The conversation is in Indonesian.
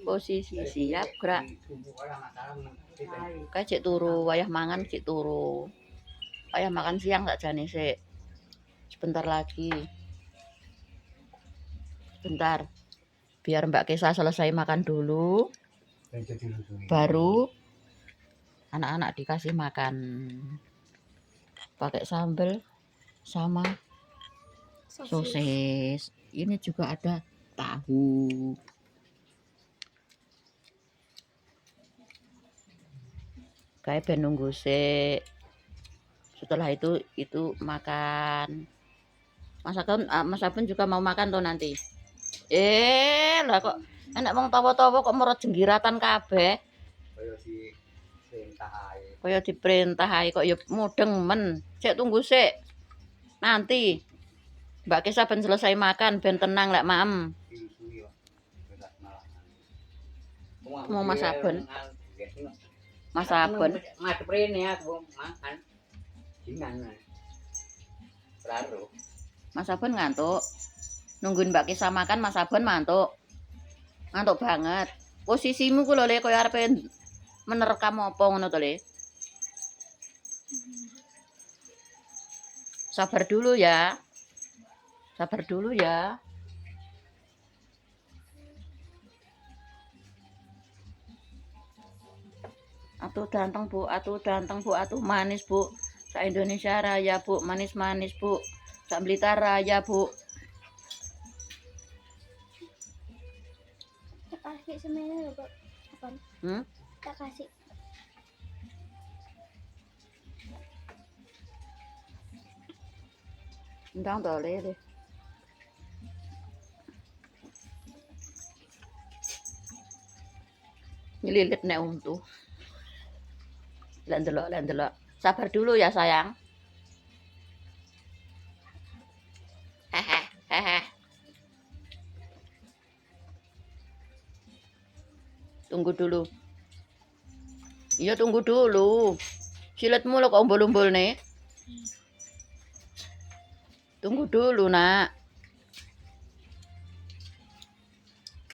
posisi siap gerak. Kayak cek turu wayah mangan cek turu. Wayah makan siang sakjane sik. Sebentar lagi. Sebentar. Biar Mbak Kesa selesai makan dulu. Baru anak-anak dikasih makan. Pakai sambal sama sosis. Ini juga ada tahu. Kayak ben nunggu sik. Setelah itu makan. Mas Abun juga mau makan tuh nanti. Lah kok enak wong tawa-tawa kok merot jenggiratan kabeh. Kaya diperintah ae kok ya mudeng men. Sik tunggu sik. Nanti Mbak Kesa ben selesai makan ben tenang lek maem. Mau Mas Abun. Mas Abun. Ngadep rene aku makan. Mas Abun ngantuk. Nungguin Mbak Kesa makan Mas Abun mantuk. Ngantuk banget. Posisimu ku lho Le koyo arepe menerkam apa ngono to Le. Sabar dulu ya. Sabar dulu ya. Atuh ganteng Bu, atuh ganteng Bu, atuh manis Bu. Sa Indonesia Raya Bu, manis-manis Bu. Sa Blitar Raya Bu. Kasih semuanya Pak. Apa? Tak kasih. Ndang to Le. Nyelilit nek untu. Lek ndelok. Sabar dulu ya sayang. Hehe. Tunggu dulu. Iya tunggu dulu. Silitmu lo kok umbul-umbul nih. Tunggu dulu nak.